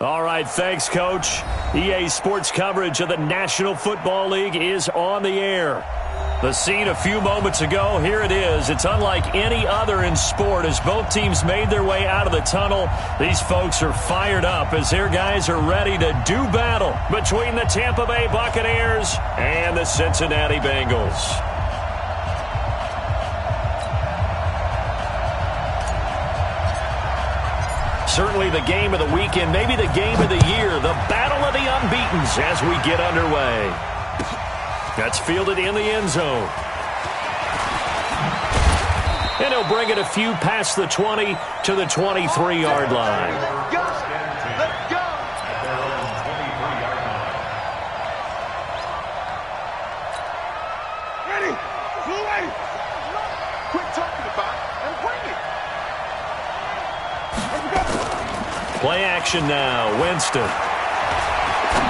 All right, thanks, Coach. EA Sports coverage of the National Football League is on the air. The scene a few moments ago, here it is. It's unlike any other in sport as both teams made their way out of the tunnel. These folks are fired up as their guys are ready to do battle between the Tampa Bay Buccaneers and the Cincinnati Bengals. Certainly the game of the weekend, maybe the game of the year, the battle of the unbeatens as we get underway. That's fielded in the end zone. And he'll bring it a few past the 20 to the 23-yard line. Let's go! Ready? Away! Quit talking about it and bring it. Play action now. Winston.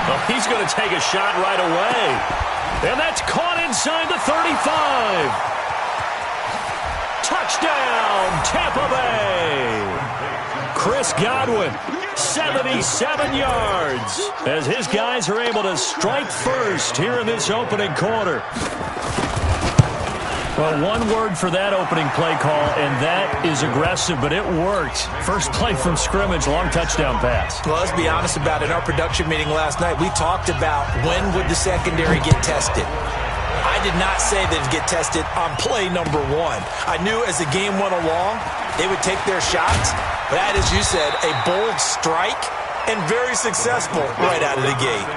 Well, he's going to take a shot right away. And that's caught inside the 35. Touchdown, Tampa Bay. Chris Godwin, 77 yards, as his guys are able to strike first here in this opening quarter. Well, one word for that opening play call, and that is aggressive, but it worked. First play from scrimmage, long touchdown pass. Well, let's be honest about it. In our production meeting last night, we talked about when would the secondary get tested. I did not say they'd get tested on play number one. I knew as the game went along, they would take their shots. But that, as you said, a bold strike and very successful right out of the gate.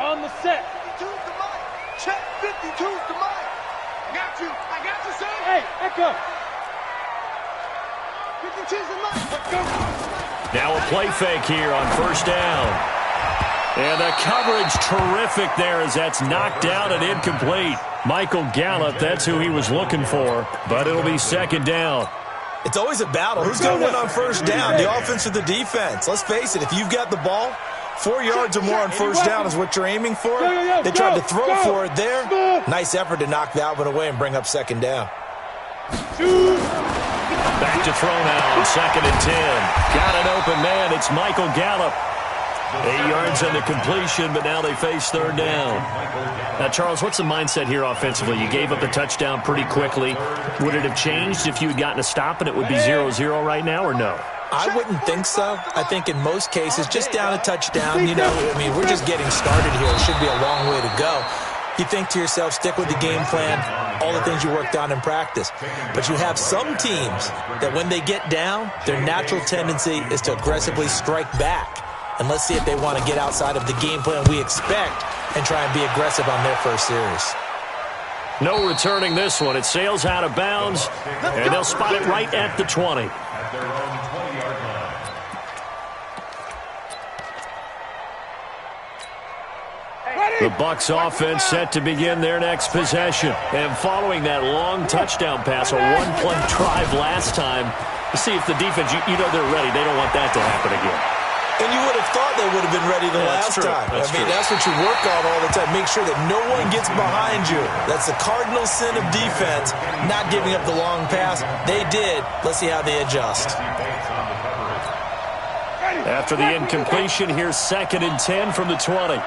On the set. 52's the mic. Check 52's the mic. I got you, son. Hey, echo. 52's the mic. Let's go. Now a play fake here on first down. And the coverage terrific there as that's knocked out and incomplete. Michael Gallup, that's who he was looking for, but it'll be second down. It's always a battle. Who's going to win on first down, the offense or the defense? Let's face it, if you've got the ball, 4 yards or more on first down is what you're aiming for. They tried to throw for it there. Nice effort to knock that one away and bring up second down. Back to throw now on 2nd and 10. Got an open man. It's Michael Gallup. 8 yards on the completion, but now they face third down. Now, Charles, what's the mindset here offensively? You gave up the touchdown pretty quickly. Would it have changed if you had gotten a stop and it would be 0-0 right now, or no? I wouldn't think so. I think in most cases, just down a touchdown, we're just getting started here. It should be a long way to go. You think to yourself, stick with the game plan, all the things you worked on in practice. But you have some teams that when they get down, their natural tendency is to aggressively strike back. And let's see if they want to get outside of the game plan we expect and try and be aggressive on their first series. No returning this one. It sails out of bounds, and they'll spot it right at the 20. The Bucs offense set to begin their next possession. And following that long touchdown pass, a one-play drive last time, to see if the defense, you know they're ready. They don't want that to happen again. And you would have thought they would have been ready the last time. That's what you work on all the time. Make sure that no one gets behind you. That's the cardinal sin of defense, not giving up the long pass. They did. Let's see how they adjust. After the incompletion, here's 2nd and 10 from the 20.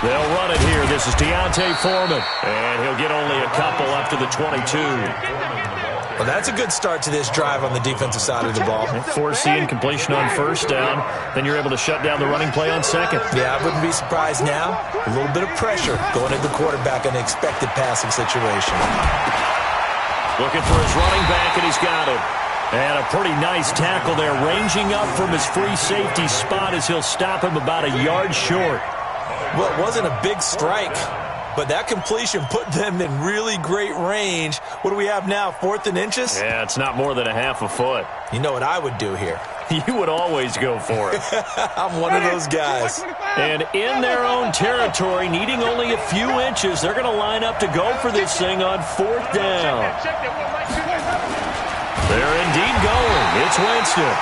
They'll run it here. This is Deontay Foreman. And he'll get only a couple up to the 22. Well, that's a good start to this drive on the defensive side of the ball. Force the incompletion on first down. Then you're able to shut down the running play on second. Yeah, I wouldn't be surprised now. A little bit of pressure going at the quarterback in an expected passing situation. Looking for his running back, and he's got him. And a pretty nice tackle there, ranging up from his free safety spot as he'll stop him about a yard short. Well, it wasn't a big strike, but that completion put them in really great range. What do we have now, 4th and inches? Yeah, it's not more than a half a foot. You know what I would do here? You would always go for it. I'm one of those guys. And in their own territory, needing only a few inches, they're going to line up to go for this thing on 4th down. They're indeed going. It's Winston.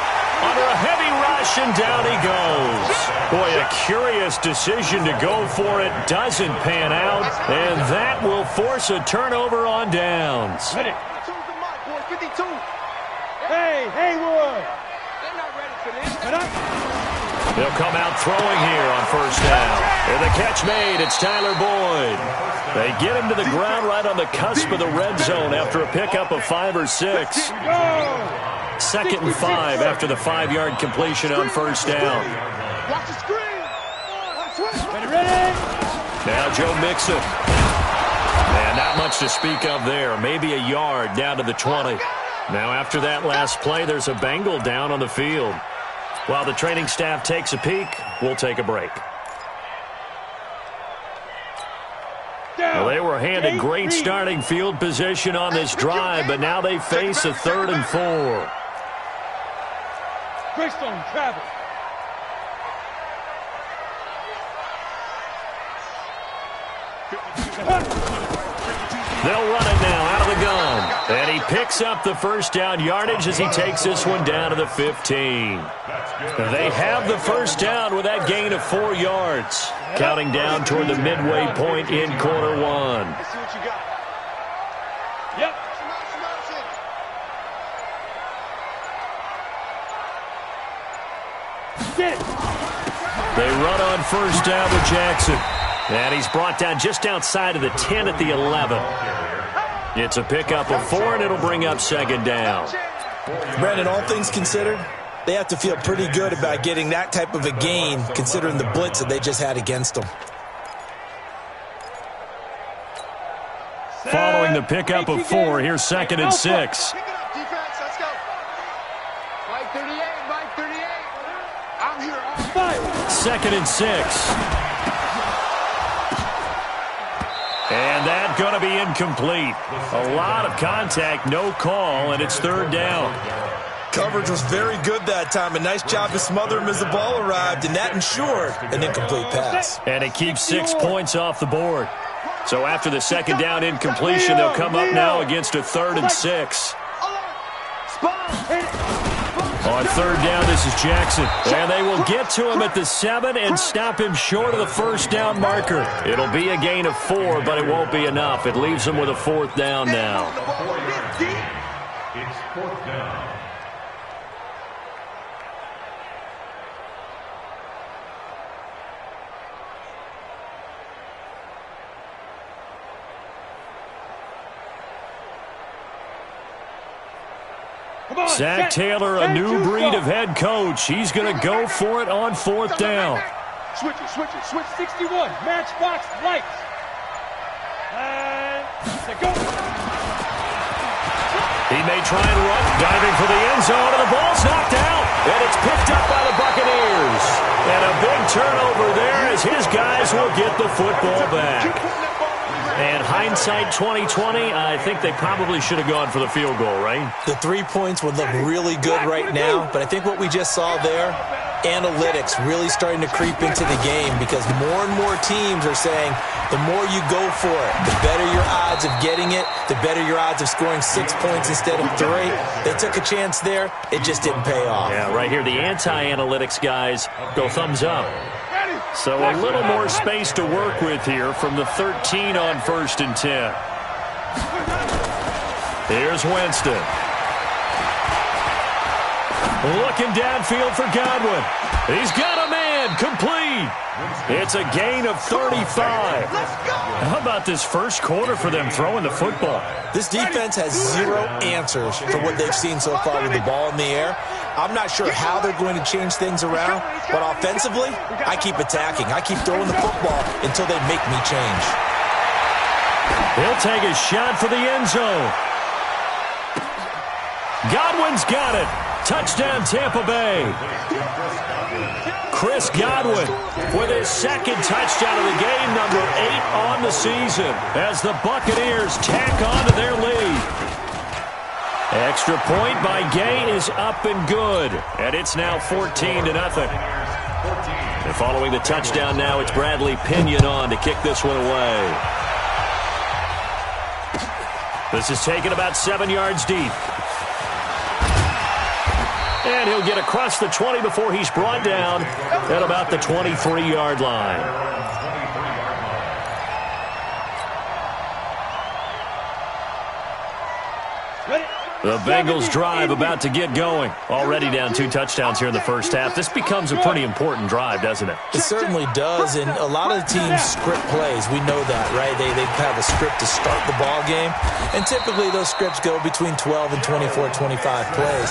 under a heavy rush, and down he goes. Boy, a curious decision to go for it doesn't pan out, and that will force a turnover on downs. Ready. 52. Hey, Haywood. They're not ready for this. They'll come out throwing here on first down. And the catch made, it's Tyler Boyd. They get him to the ground right on the cusp of the red zone after a pickup of 5 or 6. 2nd and 5 after the 5-yard completion on first down. Watch the screen. Ready. Now Joe Mixon. And not much to speak of there. Maybe a yard down to the 20. Now after that last play, there's a Bengal down on the field. While the training staff takes a peek, we'll take a break. Well, they were handed great starting field position on this drive, but now they face a 3rd and 4. Greystone travel. They'll run it now out of the gun. And he picks up the first down yardage as he takes this one down to the 15. They have the first down with that gain of 4 yards. Counting down toward the midway point in quarter 1. Let's see what you got. Yep. Get it. They run on first down with Jackson. And he's brought down just outside of the 10 at the 11. It's a pickup of 4, and it'll bring up 2nd down. Brandon, all things considered, they have to feel pretty good about getting that type of a gain, considering the blitz that they just had against them. Following the pickup of 4, here's 2nd and 6. Pick it up, defense. Let's go. Mike 38, Mike 38. I'm here. 2nd and 6. And that's going to be incomplete. A lot of contact, no call, and it's 3rd down. Coverage was very good that time. A nice job to smother him as the ball arrived, and that ensured an incomplete pass. And it keeps 6 points off the board. So after the 2nd down incompletion, they'll come up now against a 3rd and 6. On 3rd down, this is Jackson. And they will get to him at the 7 and stop him short of the first down marker. It'll be a gain of 4, but it won't be enough. It leaves them with a 4th down now. It's 4th down. Zach Taylor, a new breed of head coach. He's going to go for it on 4th down. Switch it. Switch 61. Matchbox lights. And go. He may try and run, diving for the end zone, and the ball's knocked out. And it's picked up by the Buccaneers. And a big turnover there as his guys will get the football back. And hindsight 2020, I think they probably should have gone for the field goal, right? The 3 points would look really good right now, but I think what we just saw there, analytics really starting to creep into the game because more and more teams are saying the more you go for it, the better your odds of getting it, the better your odds of scoring 6 points instead of 3. They took a chance there. It just didn't pay off. Yeah, right here, the anti-analytics guys go thumbs up. So a little more space to work with here from the 13 on 1st and 10. Here's Winston. Looking downfield for Godwin. He's got a man, complete. It's a gain of 35. How about this first quarter for them throwing the football? This defense has 0 answers for what they've seen so far with the ball in the air. I'm not sure how they're going to change things around, but offensively, I keep attacking. I keep throwing the football until they make me change. He'll take a shot for the end zone. Godwin's got it. Touchdown, Tampa Bay. Chris Godwin with his 2nd touchdown of the game, number 8 on the season, as the Buccaneers tack on to their lead. Extra point by Gay is up and good, and it's now 14-0. And following the touchdown now, it's Bradley Pinion on to kick this one away. This is taken about 7 yards deep. And he'll get across the 20 before he's brought down at about the 23-yard line. The Bengals drive about to get going. Already down 2 touchdowns here in the first half. This becomes a pretty important drive, doesn't it? It certainly does, and a lot of the teams script plays. We know that, right? They have a script to start the ball game, and typically those scripts go between 12 and 24, 25 plays.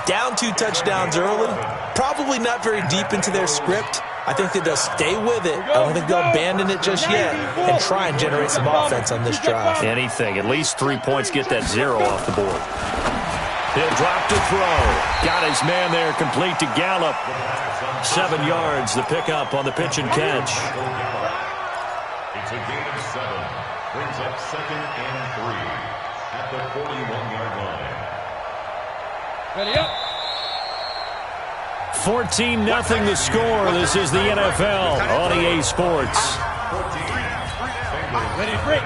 Down 2 touchdowns early, probably not very deep into their script. I think that they'll stay with it. I don't think they'll abandon it just yet and try and generate some offense on this drive. Anything. At least 3 points, get that 0 off the board. He'll drop to throw. Got his man there, complete to Gallup. 7 yards, the pickup on the pitch and catch. It's a gain of 7. Brings up 2nd and 3 at the 41-yard line. Ready up. 14-0 the score. This is the NFL on EA Sports. Ready, break.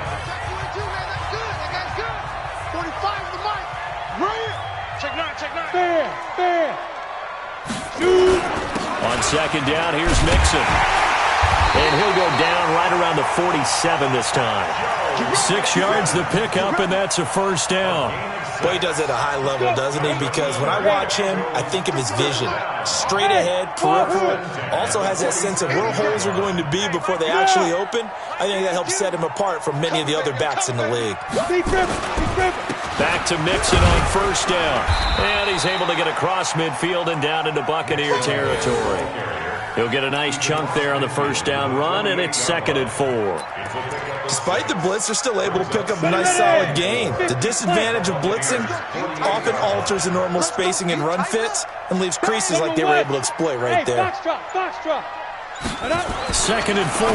45 to the mic. Right. Check 9. Fair. Shoot. On second down, here's Mixon. And he'll go down right around the 47 this time. 6 yards the pickup, and that's a first down. Boy, he does it at a high level, doesn't he? Because when I watch him, I think of his vision. Straight ahead, peripheral. Also has that sense of where holes are going to be before they actually open. I think that helps set him apart from many of the other backs in the league. Back to Mixon on first down. And he's able to get across midfield and down into Buccaneer territory. He'll get a nice chunk there on the first down run, and it's 2nd and 4. Despite the blitz, they're still able to pick up a nice solid gain. The disadvantage of blitzing often alters the normal spacing and run fits and leaves creases like they were able to exploit right there. 2nd and 4.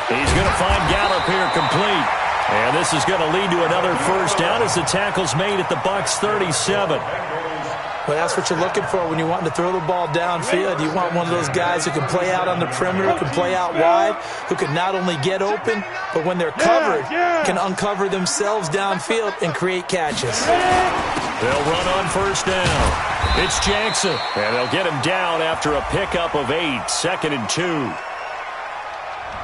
He's going to find Gallup here complete. And this is going to lead to another first down as the tackle's made at the Bucs 37. Well, that's what you're looking for when you're wanting to throw the ball downfield. You want one of those guys who can play out on the perimeter, can play out wide, who can not only get open, but when they're covered, can uncover themselves downfield and create catches. They'll run on first down. It's Jackson, and they'll get him down after a pickup of 8, 2nd and 2.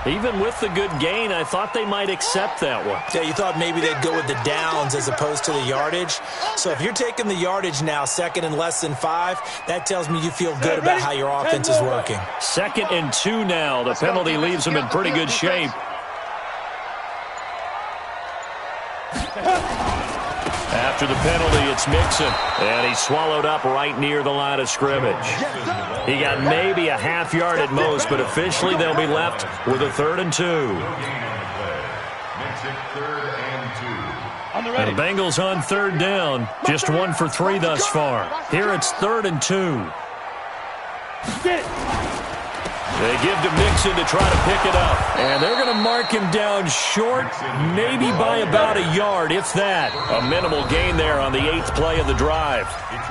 Even with the good gain, I thought they might accept that one. Yeah, you thought maybe they'd go with the downs as opposed to the yardage. So if you're taking the yardage now, 2nd and less than 5, that tells me you feel good about how your offense is working. 2nd and 2 now. The penalty leaves them in pretty good shape. After the penalty, it's Mixon, and he's swallowed up right near the line of scrimmage. He got maybe a half yard at most, but officially they'll be left with a 3rd and 2. And the Bengals on 3rd down, just 1 for 3 thus far. Here it's 3rd and 2. They give to Mixon to try to pick it up. And they're going to mark him down short, maybe by about a yard, if that. A minimal gain there on the 8th play of the drive.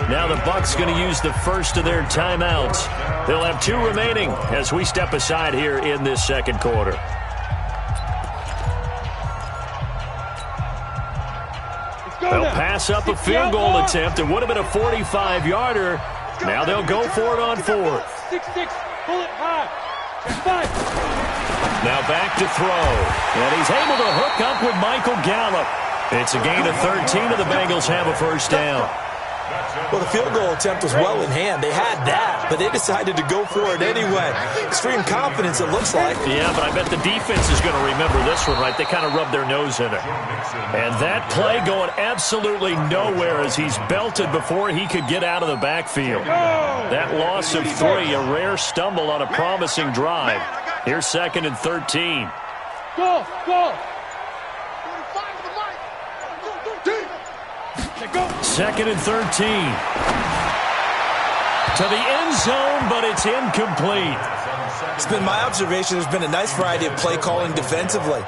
Now the Bucs going to use the first of their timeouts. They'll have 2 remaining as we step aside here in this 2nd quarter. They'll pass up a field goal attempt. It would have been a 45-yarder. Now they'll go for it on 4th. 6-6. Pull it high. 5. Now back to throw. And he's able to hook up with Michael Gallup. It's a gain of 13, and the Bengals have a first down. Well, the field goal attempt was well in hand. They had that, but they decided to go for it anyway. Extreme confidence, it looks like. Yeah, but I bet the defense is going to remember this one, right? They kind of rubbed their nose in it. And that play going absolutely nowhere as he's belted before he could get out of the backfield. That loss of 3, a rare stumble on a promising drive. Here's 2nd and 13. Go. 2nd and 13. To the end zone, but it's incomplete. It's been my observation there's been a nice variety of play calling defensively.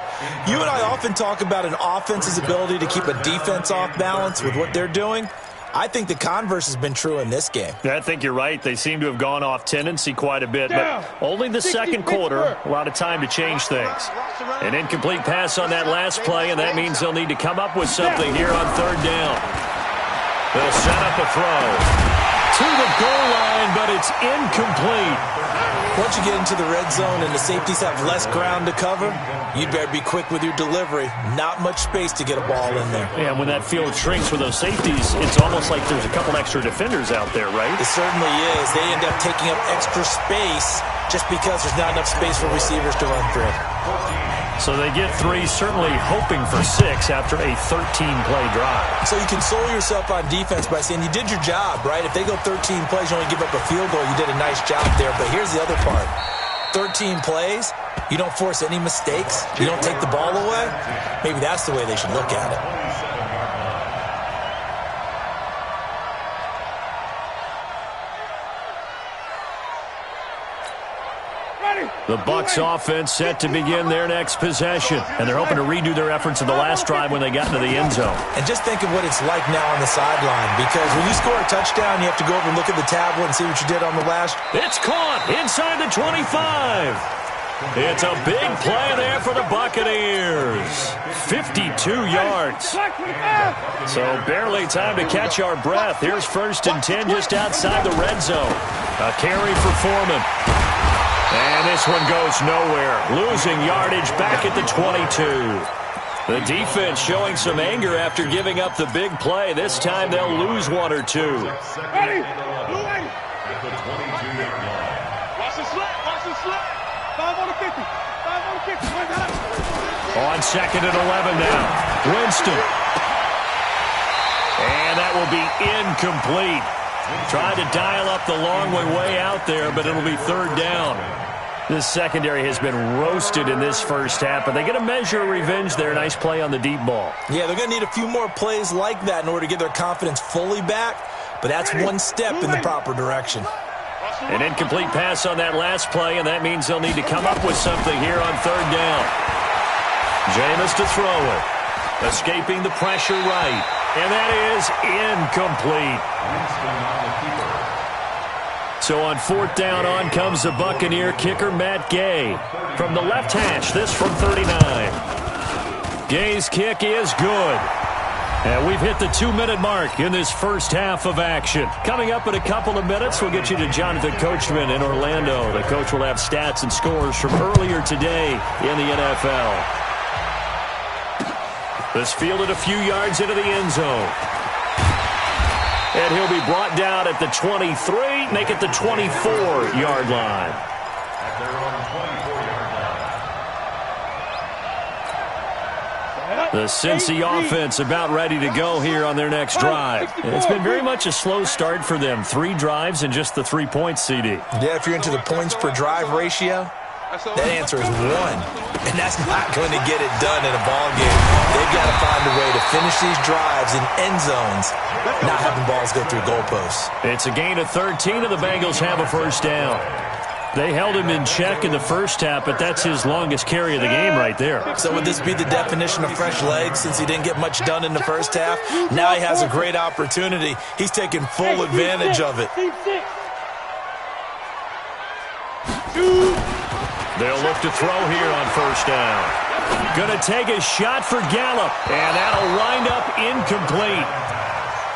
You and I often talk about an offense's ability to keep a defense off balance with what they're doing. I think the converse has been true in this game. I think you're right. They seem to have gone off tendency quite a bit, but only the 2nd quarter, a lot of time to change things. An incomplete pass on that last play, and that means they'll need to come up with something here on 3rd down. They'll set up a throw to the goal line, but it's incomplete. Once you get into the red zone and the safeties have less ground to cover, you better be quick with your delivery. Not much space to get a ball in there. Yeah, and when that field shrinks with those safeties, it's almost like there's a couple extra defenders out there, right? It certainly is. They end up taking up extra space just because there's not enough space for receivers to run through. So they get 3, certainly hoping for 6 after a 13-play drive. So you console yourself on defense by saying you did your job, right? If they go 13 plays, you only give up a field goal, you did a nice job there. But here's the other part. 13 plays, you don't force any mistakes, you don't take the ball away. Maybe that's the way they should look at it. The Bucs offense set to begin their next possession, and they're hoping to redo their efforts in the last drive when they got into the end zone. And just think of what it's like now on the sideline, because when you score a touchdown, you have to go over and look at the tablet and see what you did on the last. It's caught inside the 25. It's a big play there for the Buccaneers. 52 yards. So barely time to catch our breath. Here's 1st and 10 just outside the red zone. A carry for Foreman. And this one goes nowhere. Losing yardage back at the 22. The defense showing some anger after giving up the big play. This time they'll lose 1 or 2. Ready? At the 22-yard line. Watch the slap. Watch the slap. 5 on the 50. 5 on the 50. On 2nd and 11 now. Winston. And that will be incomplete. Tried to dial up the long way out there, but it'll be 3rd down. This secondary has been roasted in this first half, but they get a measure of revenge there. Nice play on the deep ball. Yeah, they're going to need a few more plays like that in order to get their confidence fully back, but that's one step in the proper direction. An incomplete pass on that last play, and that means they'll need to come up with something here on 3rd down. Jameis to throw it. Escaping the pressure right. And that is incomplete. So on 4th down, on comes the Buccaneer kicker, Matt Gay. From the left hash, this from 39. Gay's kick is good. And we've hit the 2-minute mark in this first half of action. Coming up in a couple of minutes, we'll get you to Jonathan Coachman in Orlando. The coach will have stats and scores from earlier today in the NFL. This fielded a few yards into the end zone. And he'll be brought down at the 23, make it the 24-yard line. At their own 24-yard line. The Cincy offense about ready to go here on their next drive. And it's been very much a slow start for them. 3 drives and just the 3 points, CD. Yeah, if you're into the points per drive ratio, that answer is 1. And that's not going to get it done in a ball game. They've got to find a way to finish these drives in end zones, not having balls go through goalposts. It's a gain of 13, and the Bengals have a 1st down. They held him in check in the first half, but that's his longest carry of the game right there. So would this be the definition of fresh legs since he didn't get much done in the first half? Now he has a great opportunity. He's taking full advantage of it. They'll look to throw here on 1st down. Gonna take a shot for Gallup, and that'll wind up incomplete.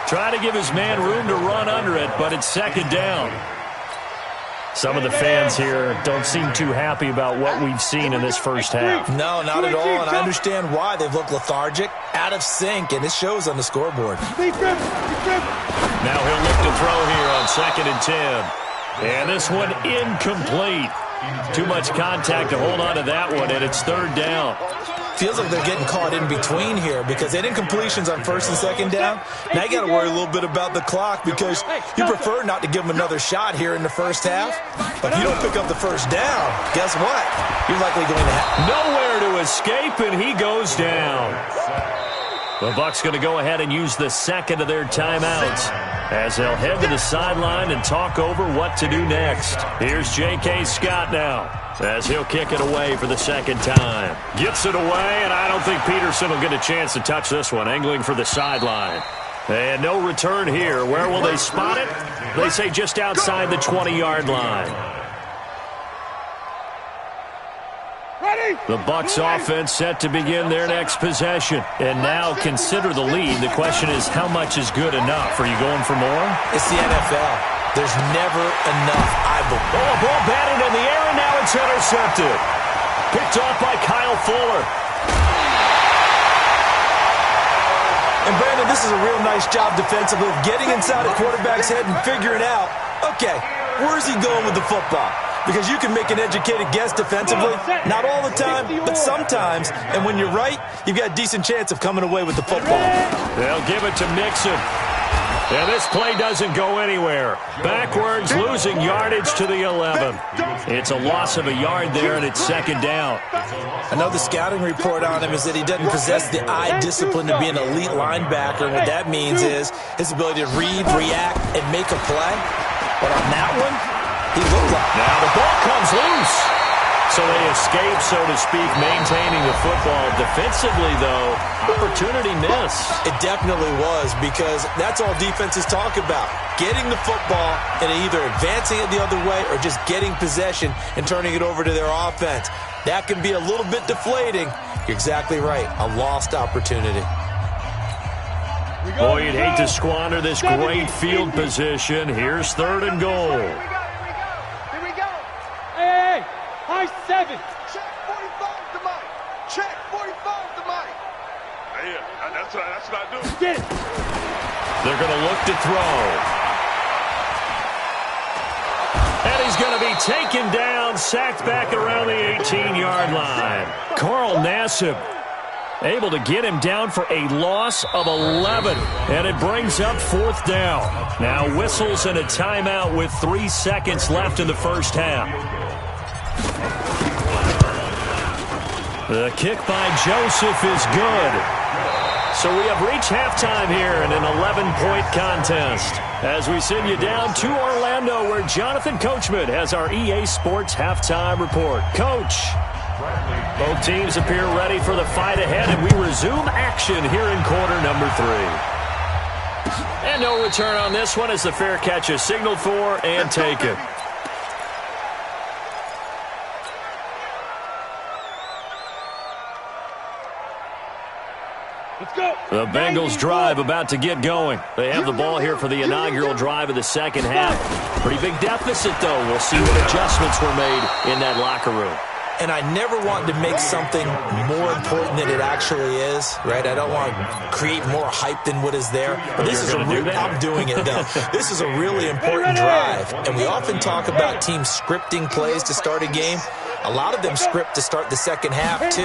Try to give his man room to run under it, but it's 2nd down. Some of the fans here don't seem too happy about what we've seen in this first half. No, not at all, and I understand why. They've looked lethargic, out of sync, and it shows on the scoreboard. Now he'll look to throw here on 2nd and 10. And this one incomplete. Too much contact to hold on to that one, and it's 3rd down. Feels like they're getting caught in between here because they didn't completions on 1st and 2nd down. Now you got to worry a little bit about the clock because you prefer not to give them another shot here in the first half. But if you don't pick up the 1st down, guess what? You're likely going to have nowhere to escape, and he goes down. The Bucs going to go ahead and use the 2nd of their timeouts as they'll head to the sideline and talk over what to do next. Here's J.K. Scott now as he'll kick it away for the 2nd time. Gets it away, and I don't think Peterson will get a chance to touch this one, angling for the sideline. And no return here. Where will they spot it? They say just outside the 20-yard line. Ready? The Bucs offense set to begin their next possession. And now consider the lead. The question is, how much is good enough? Are you going for more? It's the NFL. There's never enough, I believe. Oh, a ball batted in the air, and now it's intercepted. Picked off by Kyle Fuller. And Brandon, this is a real nice job defensively of getting inside a quarterback's head and figuring out, okay, where's he going with the football? Because you can make an educated guess defensively, not all the time, but sometimes. And when you're right, you've got a decent chance of coming away with the football. They'll give it to Mixon. And this play doesn't go anywhere. Backwards, losing yardage to the 11. It's a loss of a yard there, and it's second down. I know the scouting report on him is that he doesn't possess the eye discipline to be an elite linebacker. And what that means is his ability to read, react, and make a play. But on that one, he looked like. Now the ball comes loose. So they escape, so to speak, maintaining the football. Defensively, though, opportunity miss. It definitely was, because that's all defenses talk about. Getting the football and either advancing it the other way or just getting possession and turning it over to their offense. That can be a little bit deflating. You're exactly right. A lost opportunity. Boy, you'd hate to squander this great field position. Here's 3rd and goal. High 7. Check 45 to Mike. Check 45 to Mike. Yeah, that's what I do. Get it. They're going to look to throw. And he's going to be taken down, sacked back around the 18-yard line. Carl Nassib able to get him down for a loss of 11. And it brings up 4th down. Now whistles and a timeout with 3 seconds left in the first half. The kick by Joseph is good. So we have reached halftime here in an 11-point contest as we send you down to Orlando, where Jonathan Coachman has our EA Sports halftime report. Coach, both teams appear ready for the fight ahead, and we resume action here in quarter number 3. And no return on this one as the fair catch is signaled for and taken. The Bengals drive about to get going. They have the ball here for the inaugural drive of the second half. Pretty big deficit, though. We'll see what adjustments were made in that locker room. And I never want to make something more important than it actually is, right? I don't want to create more hype than what is there. But this is I'm doing it, though. This is a really important drive. And we often talk about teams scripting plays to start a game. A lot of them script to start the second half, too.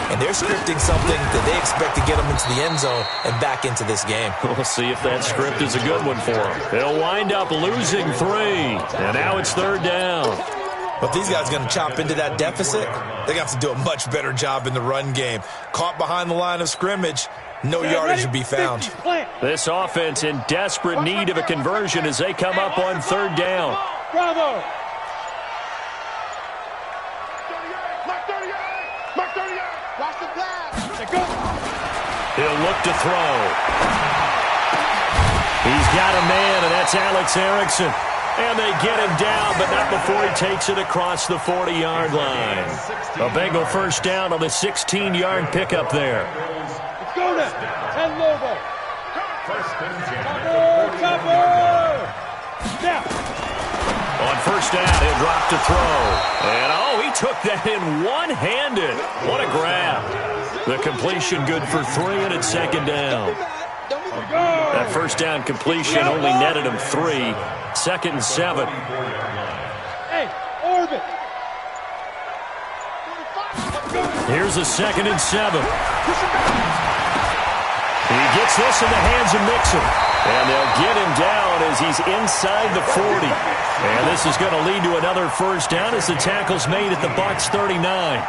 And they're scripting something that they expect to get them into the end zone and back into this game. We'll see if that script is a good one for them. They'll wind up losing 3. And now it's 3rd down. But these guys are going to chop into that deficit. They have to do a much better job in the run game. Caught behind the line of scrimmage, no yardage to be found. This offense in desperate need of a conversion as they come up on 3rd down. Bravo. Watch the pass. He'll look to throw. He's got a man, and that's Alex Erickson. And they get him down, but not before he takes it across the 40-yard line. A Bengal first down on the 16-yard pickup there. Let's go now. And Lobo. Now. On first down, he'll drop to throw. And, oh, he took that in one-handed. What a grab. The completion good for 3, and it's 2nd down. That first down completion only netted him 3. 2nd and 7. Hey, orbit. Here's a 2nd and 7. He gets this in the hands of Mixon. And they'll get him down as he's inside the 40. And this is going to lead to another first down as the tackle's made at the Bucs 39.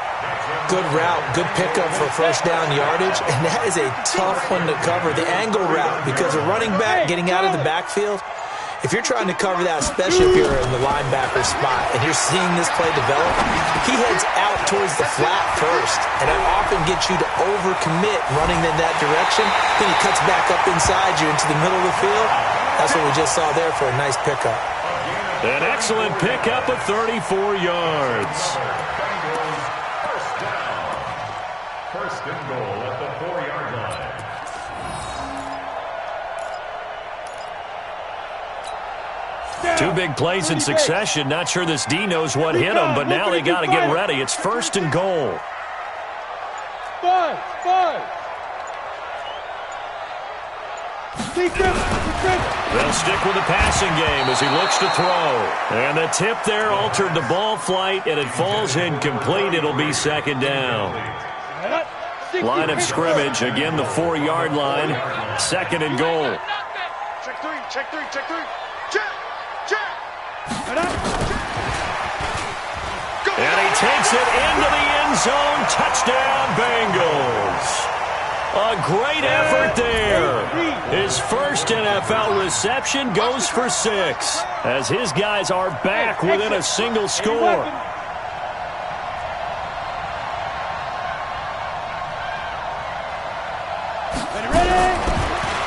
Good route, good pickup for first down yardage, and that is a tough one to cover, the angle route, because a running back getting out of the backfield, if you're trying to cover that, especially if you're in the linebacker spot and you're seeing this play develop, he heads out towards the flat first, and that often gets you to overcommit running in that direction. Then he cuts back up inside you into the middle of the field. That's what we just saw there for a nice pickup. An excellent pickup of 34 yards. First and goal at the 4-yard line. Two big plays in succession. Not sure this D knows what hit him, but now they got to get ready. It's first and goal. 5. They'll stick with the passing game as he looks to throw. And the tip there altered the ball flight, and it falls incomplete. It'll be second down. Line of scrimmage, again the 4-yard line. Second and goal. Check three. Check. And he takes it into the end zone. Touchdown, Bengals. A great effort there. His first NFL reception goes for 6 as his guys are back within a single score.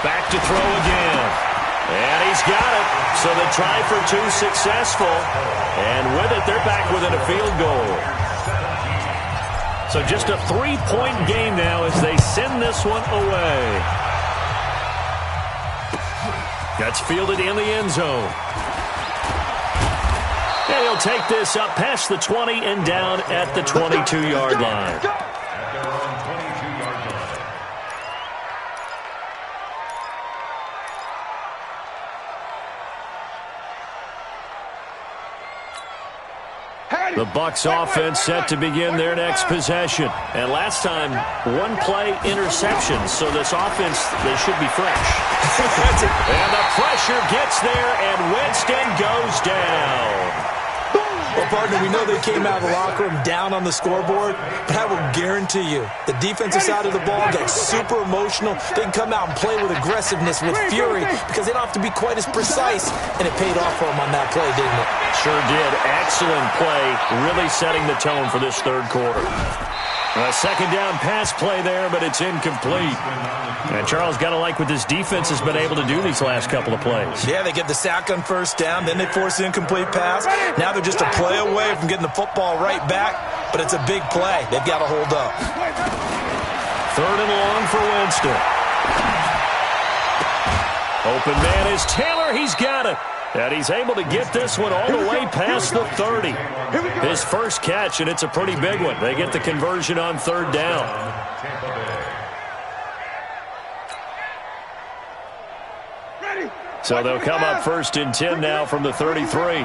Back to throw again. And he's got it. So the try for 2 successful. And with it, they're back within a field goal. So just a 3-point game now as they send this one away. That's fielded in the end zone. And he'll take this up past the 20 and down at the 22-yard line. The Bucs offense set to begin their next possession. And last time, 1-play interception. So this offense, they should be fresh. And the pressure gets there, and Winston goes down. Well, partner, we know they came out of the locker room down on the scoreboard, but I will guarantee you the defensive side of the ball got super emotional. They can come out and play with aggressiveness, with fury, because they don't have to be quite as precise, and it paid off for them on that play, didn't it? Sure did. Excellent play, really setting the tone for this third quarter. A second down pass play there, but it's incomplete. And Charles, got to like what this defense has been able to do these last couple of plays. Yeah, they get the sack on first down, then they force the incomplete pass. Now they're just a play away from getting the football right back, but it's a big play. They've got to hold up. Third and long for Winston. Open man is Taylor. He's got it. And he's able to get this one all the way past the 30. His first catch, and it's a pretty big one. They get the conversion on third down. So they'll come up first and 10 now from the 33.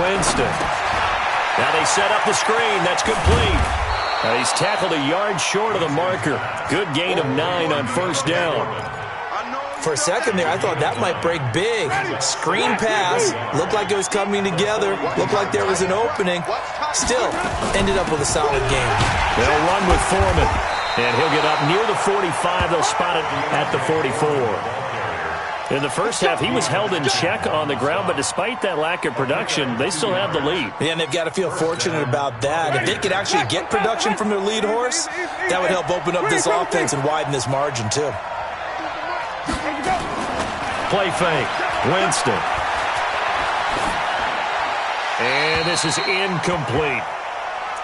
Winston. Now they set up the screen. That's complete. He's tackled a yard short of the marker. Good gain of 9 on first down. For a second there, I thought that might break big. Screen pass. Looked like it was coming together. Looked like there was an opening. Still, ended up with a solid game. They'll run with Foreman. And he'll get up near the 45. They'll spot it at the 44. In the first half, he was held in check on the ground, but despite that lack of production, they still have the lead. Yeah, and they've got to feel fortunate about that. If they could actually get production from their lead horse, that would help open up this offense and widen this margin, too. Play fake. Winston. And this is incomplete.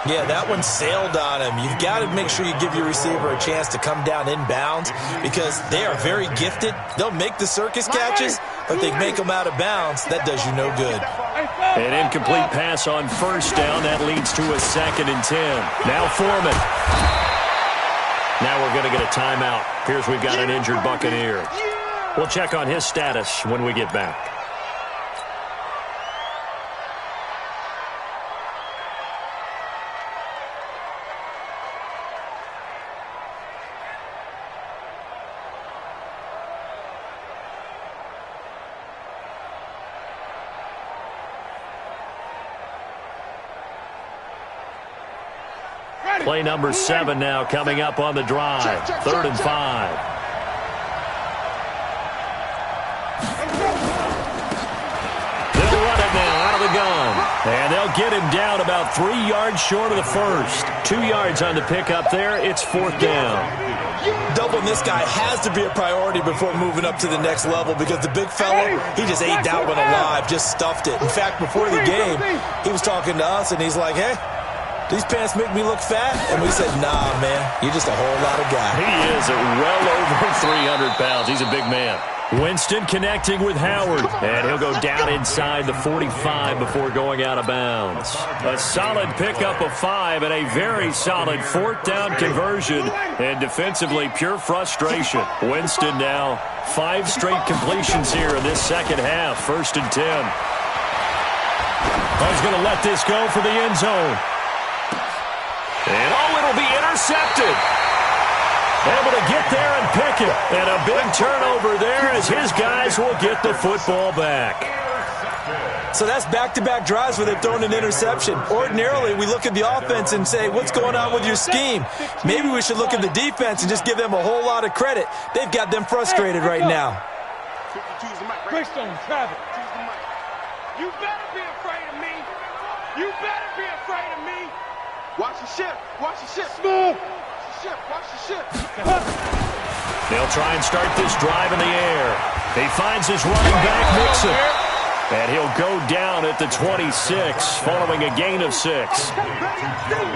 Yeah, that one sailed on him. You've got to make sure you give your receiver a chance to come down inbounds because they are very gifted. They'll make the circus catches, but they make them out of bounds. That does you no good. An incomplete pass on first down. That leads to a second and 10. Now Foreman. Now we're going to get a timeout. Here's we've got an injured Buccaneer. We'll check on his status when we get back. Play number 7 now coming up on the drive. 3rd and 5. They'll run it now out of the gun. And they'll get him down about 3 yards short of the first. 2 yards on the pickup there. It's 4th down. Doubling this guy has to be a priority before moving up to the next level because the big fella, he just ate that one alive, just stuffed it. In fact, before the game, he was talking to us, and he's like, hey, these pants make me look fat? And we said, nah, man, you're just a whole lot of guy. He is at well over 300 pounds. He's a big man. Winston connecting with Howard, and he'll go down inside the 45 before going out of bounds. A solid pickup of 5 and a very solid 4th down conversion, and defensively pure frustration. Winston now 5 straight completions here in this second half, 1st and 10. He's going to let this go for the end zone. And it'll be intercepted. Able to get there and pick it. And a big turnover there as his guys will get the football back. So that's back-to-back drives where they've thrown an interception. Ordinarily, we look at the offense and say, what's going on with your scheme? Maybe we should look at the defense and just give them a whole lot of credit. They've got them frustrated right now. Greystone, Travis. You better be afraid of me. You better be afraid of me. Watch the ship. Watch the ship. Smooth. Watch the ship. They'll try and start this drive in the air. He finds his running back, Mixon. And he'll go down at the 26, following a gain of 6.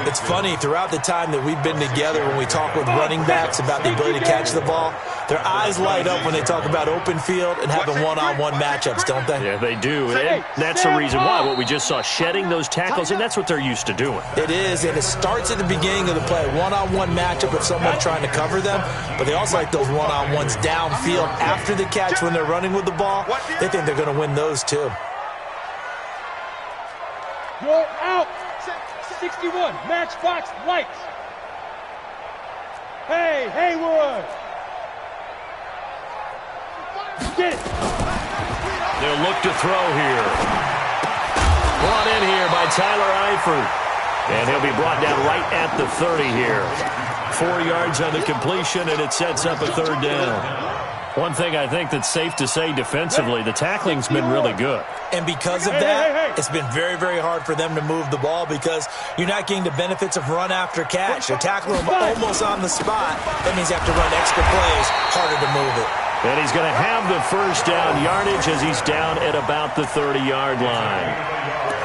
It's funny, throughout the time that we've been together, when we talk with running backs about the ability to catch the ball, their eyes light up when they talk about open field and having one-on-one matchups, don't they? Yeah, they do. And that's the reason why. What we just saw, shedding those tackles, and that's what they're used to doing. It is, and it starts at the beginning of the play. One-on-one matchup of someone trying to cover them, but they also like those one-on-ones downfield after the catch when they're running with the ball. They think they're going to win those, too. You're out. 61, Matchbox Lights. Hey, Haywood. Get it. They'll look to throw here. Brought in here by Tyler Eifert. And he'll be brought down right at the 30 here. 4 yards on the completion, and it sets up a 3rd down. One thing I think that's safe to say defensively, the tackling's been really good. And because of that, it's been very, very hard for them to move the ball because you're not getting the benefits of run after catch. You're tackling them almost on the spot. That means you have to run extra plays, harder to move it. And he's going to have the 1st down yardage as he's down at about the 30-yard line.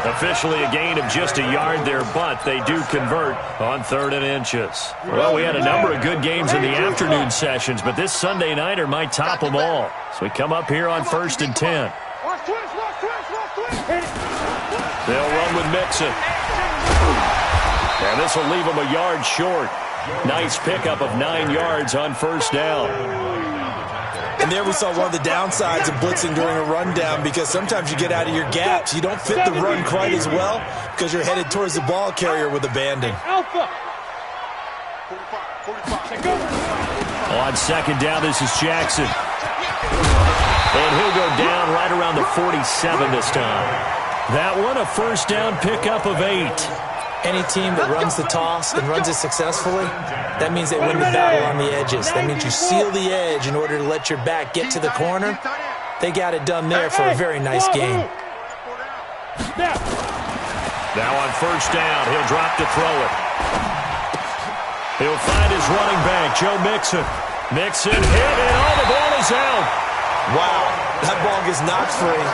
Officially a gain of just a yard there, but they do convert on 3rd and inches. Well, we had a number of good games in the afternoon sessions, but this Sunday nighter might top them all. So we come up here on 1st and 10. They'll run with Mixon. And this will leave them a yard short. Nice pickup of 9 yards on 1st down. And there we saw one of the downsides of blitzing during a rundown because sometimes you get out of your gaps. You don't fit the run quite as well because you're headed towards the ball carrier with abandon. Alpha. On 2nd down, this is Jackson. And he'll go down right around the 47 this time. That one, a 1st down pickup of 8. Any team that runs the toss and runs it successfully, that means they win the battle on the edges. That means you seal the edge in order to let your back get to the corner. They got it done there for a very nice game. Now on 1st down, he'll drop to throw it. He'll find his running back, Joe Mixon. Mixon hit, and the ball is out. Wow, that ball gets knocked free,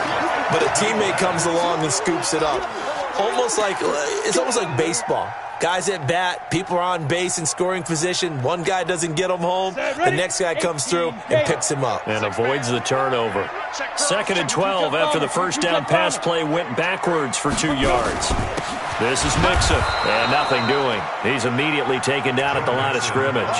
but a teammate comes along and scoops it up. It's almost like baseball. Guys at bat, people are on base in scoring position. One guy doesn't get him home. The next guy comes through and picks him up. And avoids the turnover. 2nd and 12 after the 1st down pass play went backwards for 2 yards. This is Mixon, and nothing doing. He's immediately taken down at the line of scrimmage.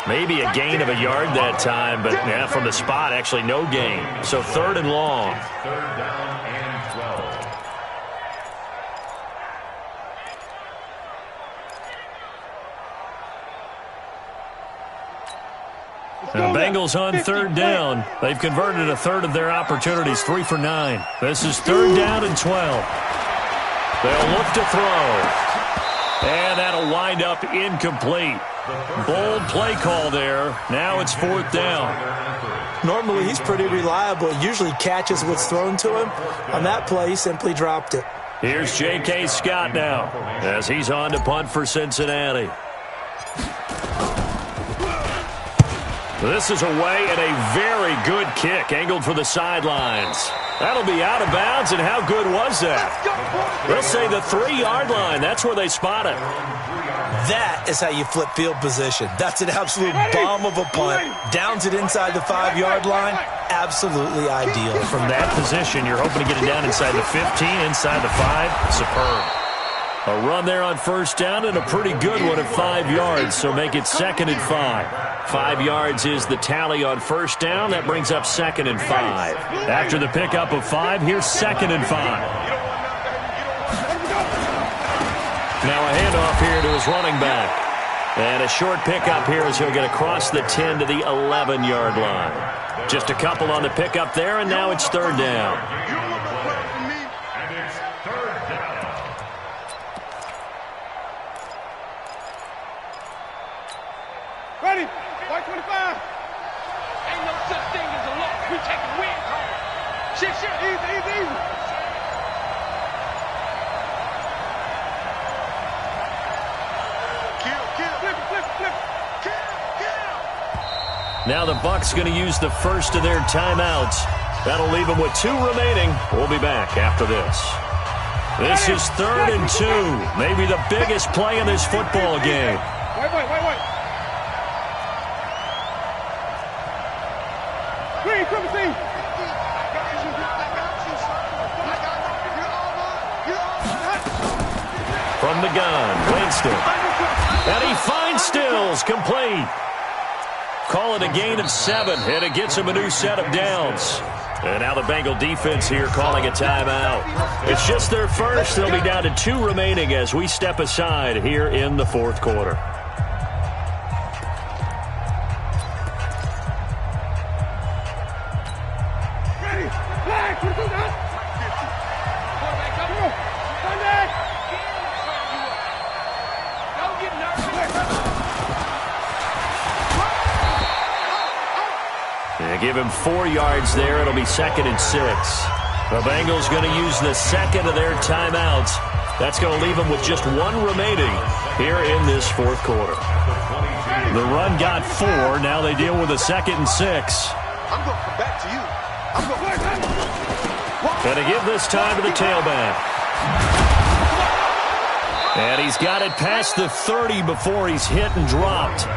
Maybe a gain of a yard that time, but yeah, from the spot, actually no gain. So 3rd and long. 3rd down and 12. And the Bengals on 3rd down. They've converted a 1/3 of their opportunities, 3 for 9. This is 3rd down and 12. They'll look to throw. And that'll wind up incomplete. Bold play call there. Now it's 4th down. Normally he's pretty reliable. He usually catches what's thrown to him. On that play, he simply dropped it. Here's J.K. Scott now as he's on to punt for Cincinnati. This is away and a very good kick angled for the sidelines. That'll be out of bounds, and how good was that? They'll say the 3-yard line. That's where they spot it. That is how you flip field position. That's an absolute bomb of a punt. Downs it inside the 5-yard line. Absolutely ideal. From that position, you're hoping to get it down inside the 15, inside the 5. Superb. A run there on first down and a pretty good one at 5 yards, so make it 2nd and 5. 5 yards is the tally on first down. That brings up 2nd and 5. After the pickup of 5, here's 2nd and 5. Now a handoff here to his running back. And a short pickup here as he'll get across the 10 to the 11-yard line. Just a couple on the pickup there, and now it's 3rd down. Ready? White 25. Ain't no such thing as a loss. We take a win home. Shit, easy. Flip. Now the Bucs going to use the first of their timeouts. That'll leave them with 2 remaining. We'll be back after this. This is 3rd and 2. Maybe the biggest play in this football game. Wait. Green, come see. From the gun, Winston. And he finds Stills, complete. Call it a gain of 7, and it gets him a new set of downs. And now the Bengal defense here calling a timeout. It's just their first. They'll be down to 2 remaining as we step aside here in the 4th quarter. Give him 4 yards there. It'll be 2nd and 6. The Bengals going to use the 2nd of their timeouts. That's going to leave them with just 1 remaining here in this 4th quarter. The run got 4. Now they deal with a 2nd and 6. I'm going to come back to you. Going to give this time to the tailback. And he's got it past the 30 before he's hit and dropped.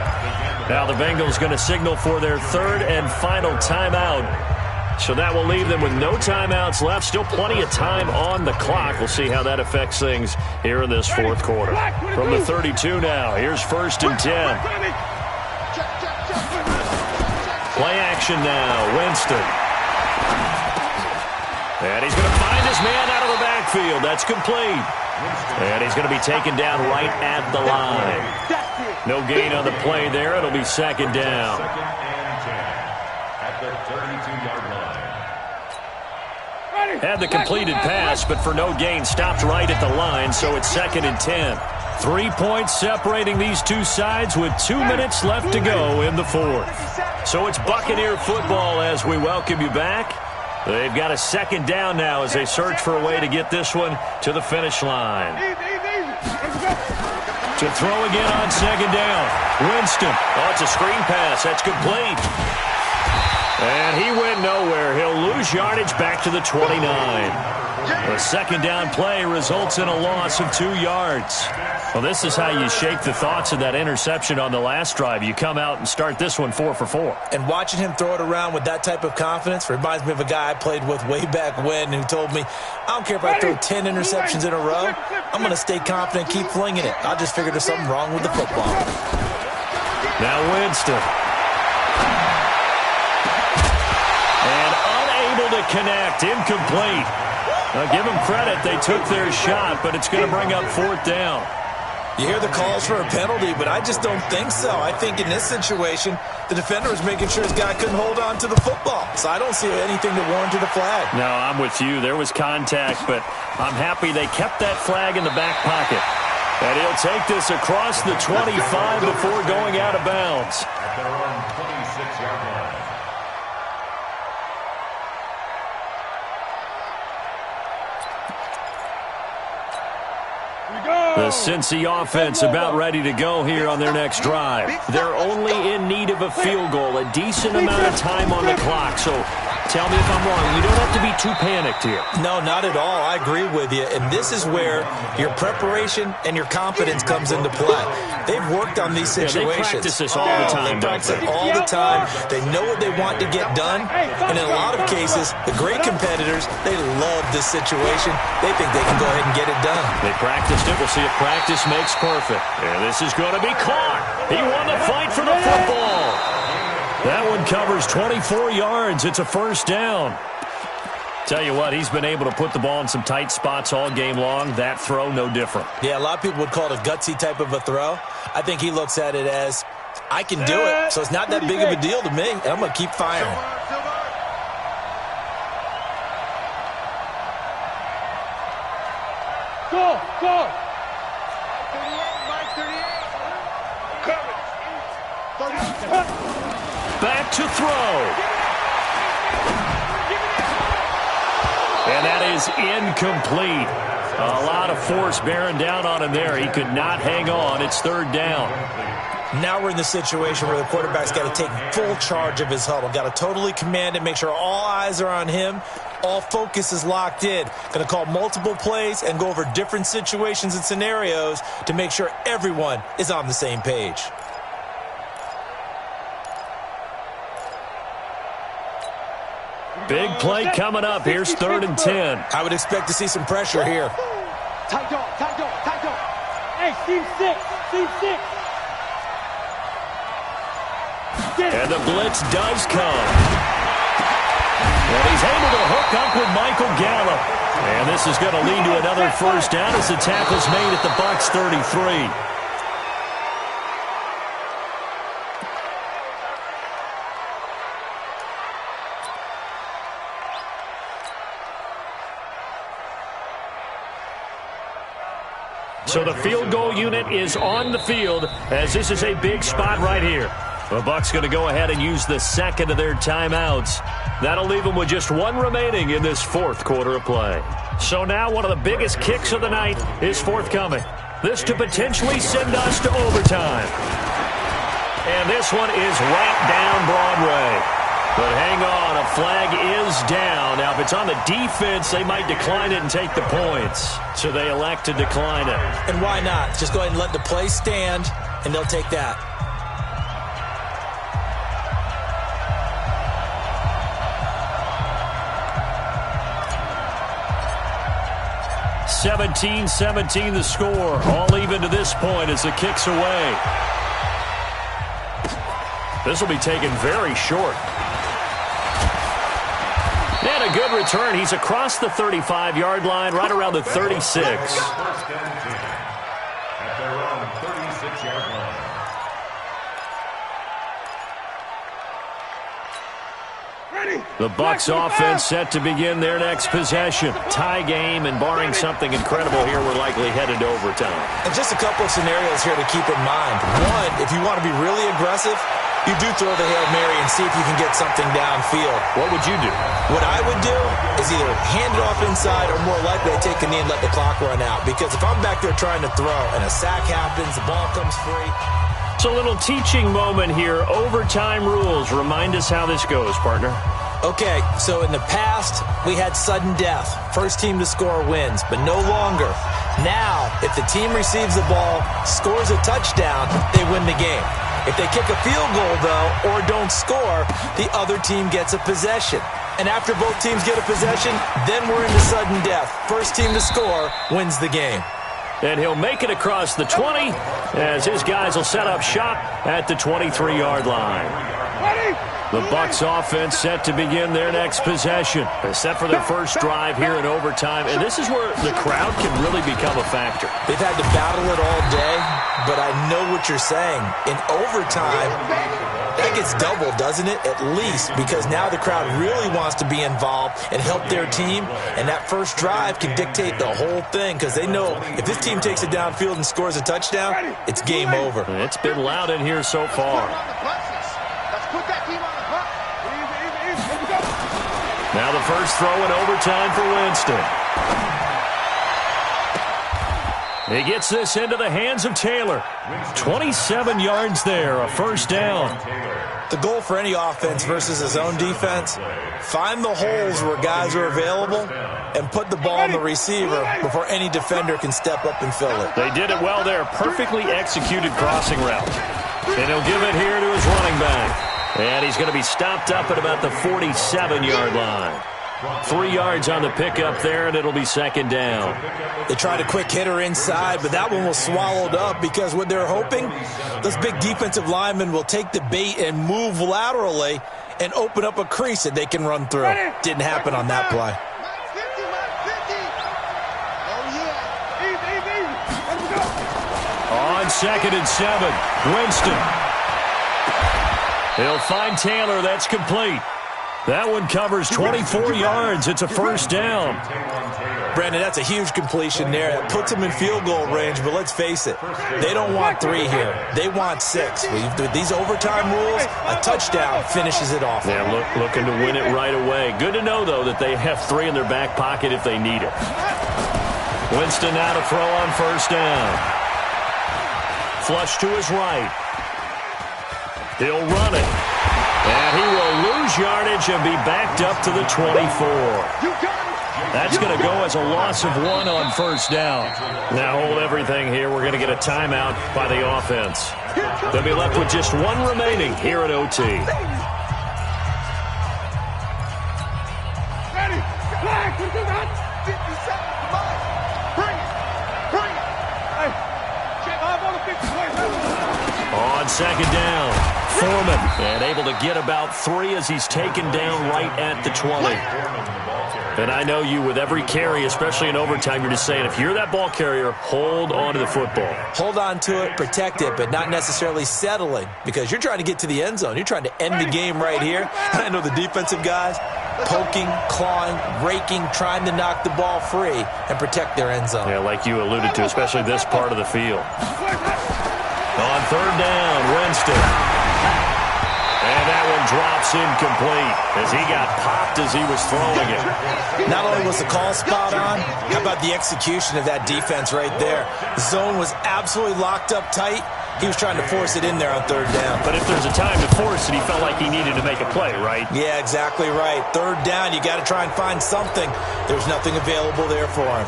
Now the Bengals going to signal for their 3rd and final timeout. So that will leave them with no timeouts left. Still plenty of time on the clock. We'll see how that affects things here in this 4th quarter. From the 32 now, here's 1st and 10. Play action now, Winston. And he's going to find his man out of the backfield. That's complete. And he's going to be taken down right at the line. No gain on the play there. It'll be 2nd down. 2nd and 10 at the 32-yard line. Had the completed pass, but for no gain, stopped right at the line, so it's 2nd and 10. 3 points separating these two sides with 2 minutes left to go in the 4th. So it's Buccaneer football as we welcome you back. They've got a 2nd down now as they search for a way to get this one to the finish line. To throw again on 2nd down. Winston. Oh, it's a screen pass. That's complete. And he went nowhere. He'll lose yardage back to the 29. The 2nd down play results in a loss of 2 yards. Well, this is how you shake the thoughts of that interception on the last drive. You come out and start this one 4 for 4. And watching him throw it around with that type of confidence reminds me of a guy I played with way back when who told me, I don't care if I throw 10 interceptions in a row, I'm going to stay confident, keep flinging it. I just figured there's something wrong with the football. Now Winston. And unable to connect, incomplete. Now give them credit, they took their shot, but it's going to bring up 4th down. You hear the calls for a penalty, but I just don't think so. I think in this situation, the defender was making sure his guy couldn't hold on to the football. So I don't see anything that warranted a flag. No, I'm with you. There was contact, but I'm happy they kept that flag in the back pocket. And he'll take this across the 25 before going out of bounds. At their own 26-yard line. The Cincy offense about ready to go here on their next drive. They're only in need of a field goal, a decent amount of time on the clock. So tell me if I'm wrong. You don't have to be too panicked here. No, not at all. I agree with you. And this is where your preparation and your confidence comes into play. They've worked on these situations. They practice this all the time. They practice it all the time. They know what they want to get done. And in a lot of cases, the great competitors, they love this situation. They think they can go ahead and get it done. They practiced it. We'll see if practice makes perfect. And this is going to be caught. He won the fight for the football. That one covers 24 yards. It's a first down. Tell you what, he's been able to put the ball in some tight spots all game long. That throw, no different. Yeah, a lot of people would call it a gutsy type of a throw. I think he looks at it as, I can do it, so it's not that big of a deal to me, and I'm going to keep firing. Go! Back to throw. And that is incomplete. A lot of force bearing down on him there. He could not hang on. It's third down. Now we're in the situation where the quarterback's got to take full charge of his huddle. Got to totally command it, make sure all eyes are on him. All focus is locked in. Going to call multiple plays and go over different situations and scenarios to make sure everyone is on the same page. Big play coming up. Here's 3rd and 10. I would expect to see some pressure here. Tight dog. Hey, team 6. And the blitz does come. And he's able to hook up with Michael Gallup. And this is going to lead to another first down as the tackle's made at the Bucs 33. So the field goal unit is on the field as this is a big spot right here. The Bucs going to go ahead and use the second of their timeouts. That'll leave them with just one remaining in this fourth quarter of play. So now one of the biggest kicks of the night is forthcoming. This to potentially send us to overtime. And this one is right down Broadway. But hang on, a flag is down. Now, if it's on the defense, they might decline it and take the points. So they elect to decline it. And why not? Just go ahead and let the play stand, and they'll take that. (17-17) the score. All even to this point as the kick's away. This will be taken very short. And a good return. He's across the 35-yard line, right around the 36. At their own 36-yard line. The Bucs offense set to begin their next possession. Tie game, and barring something incredible here, we're likely headed to overtime. And just a couple of scenarios here to keep in mind. One, if you want to be really aggressive, you do throw the Hail Mary and see if you can get something downfield. What would you do? What I would do is either hand it off inside or more likely I take a knee and let the clock run out. Because if I'm back there trying to throw and a sack happens, the ball comes free. It's a little teaching moment here. Overtime rules. Remind us how this goes, partner. Okay, so in the past, we had sudden death. First team to score wins, but no longer. Now, if the team receives the ball, scores a touchdown, they win the game. If they kick a field goal, though, or don't score, the other team gets a possession. And after both teams get a possession, then we're into sudden death. First team to score wins the game. And he'll make it across the 20 as his guys will set up shop at the 23-yard line. The Bucs offense set to begin their next possession. They're set for their first drive here in overtime, and this is where the crowd can really become a factor. They've had to battle it all day, but I know what you're saying. In overtime, that gets doubled, doesn't it? At least, because now the crowd really wants to be involved and help their team, and that first drive can dictate the whole thing because they know if this team takes it downfield and scores a touchdown, it's game over. It's been loud in here so far. Now the first throw in overtime for Winston. He gets this into the hands of Taylor. 27 yards there, a first down. The goal for any offense versus his own defense, find the holes where guys are available and put the ball in the receiver before any defender can step up and fill it. They did it well there. Perfectly executed crossing route. And he'll give it here to his running back. And he's going to be stopped up at about the 47-yard line. 3 yards on the pickup there, and it'll be second down. They tried a quick hitter inside, but that one was swallowed up because what they're hoping, those big defensive linemen will take the bait and move laterally and open up a crease that they can run through. Didn't happen on that play. On 2nd and 7, Winston. He'll find Taylor. That's complete. That one covers 24 yards. It's a first down. Brandon, that's a huge completion there. It puts them in field goal range, but let's face it, they don't want 3 here. They want 6. With these overtime rules, a touchdown finishes it off. Yeah, looking to win it right away. Good to know, though, that they have 3 in their back pocket if they need it. Winston now to throw on first down. Flush to his right. He'll run it. And he will lose yardage and be backed up to the 24. That's going to go as a loss of 1 on first down. Now hold everything here. We're going to get a timeout by the offense. They'll be left with just 1 remaining here at OT. Ready? Flag! 50 seconds. Come on. Bring it. Bring it. Hey, check off on the 50. On second down, Foreman, and able to get about 3 as he's taken down right at the 20. And I know you, with every carry, especially in overtime, you're just saying, if you're that ball carrier, hold on to the football. Hold on to it, protect it, but not necessarily settling, because you're trying to get to the end zone. You're trying to end the game right here. And I know the defensive guys poking, clawing, raking, trying to knock the ball free and protect their end zone. Yeah, like you alluded to, especially this part of the field. On third down, Winston. And that one drops incomplete as he got popped as he was throwing it. Not only was the call spot on, how about the execution of that defense right there? The zone was absolutely locked up tight. He was trying to force it in there on third down. But if there's a time to force it, he felt like he needed to make a play, right? Yeah, exactly right. Third down, you got to try and find something. There's nothing available there for him.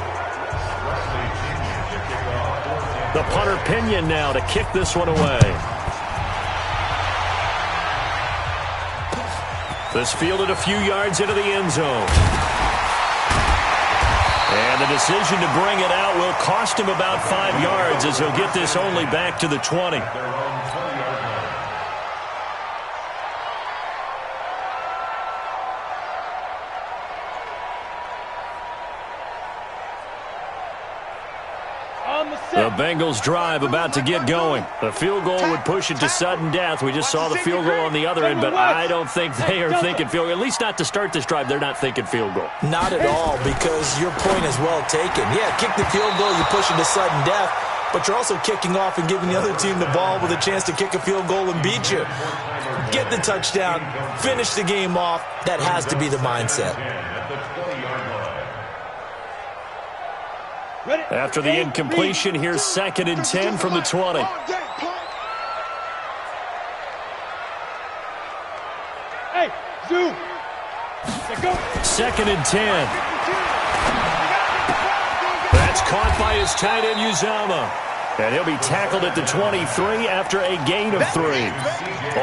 The punter Pinion now to kick this one away. This fielded a few yards into the end zone. And the decision to bring it out will cost him about 5 yards as he'll get this only back to the 20. The Bengals drive about to get going. The field goal would push it to sudden death. We just saw the field goal on the other end, but I don't think they are thinking field goal. At least not to start this drive. They're not thinking field goal. Not at all, because your point is well taken. Yeah, kick the field goal, you push it to sudden death, but you're also kicking off and giving the other team the ball with a chance to kick a field goal and beat you. Get the touchdown, finish the game off. That has to be the mindset. After the incompletion, here's 2nd and 10 from the 20. Hey, Zoo. 2nd and 10. That's caught by his tight end, Uzama. And he'll be tackled at the 23 after a gain of 3.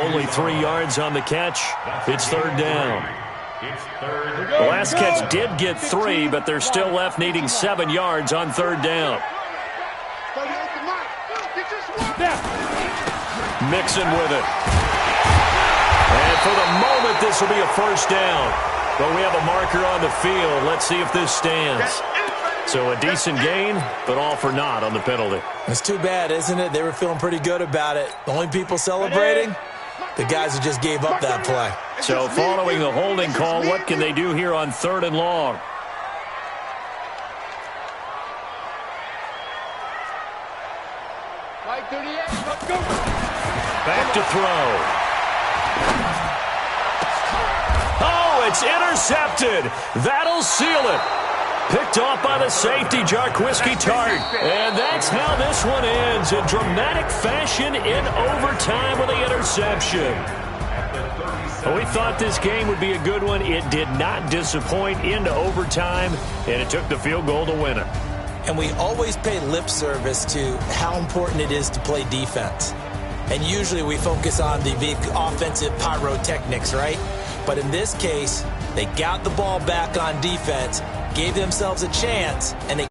Only 3 yards on the catch. It's third down. The last catch did get 3, but they're still left needing 7 yards on third down. Mixon with it. And for the moment, this will be a first down. But we have a marker on the field. Let's see if this stands. So a decent gain, but all for naught on the penalty. It's too bad, isn't it? They were feeling pretty good about it. The only people celebrating, the guys who just gave up that play. So following the holding call, what can they do here on 3rd and long? Back to throw. Oh, it's intercepted. That'll seal it. Picked off by the safety, Jarquiski Tart. And that's how this one ends in dramatic fashion in overtime with the interception. Well, we thought this game would be a good one. It did not disappoint into overtime, and it took the field goal to win it. And we always pay lip service to how important it is to play defense. And usually we focus on the big offensive pyrotechnics, right? But in this case, they got the ball back on defense, gave themselves a chance, and they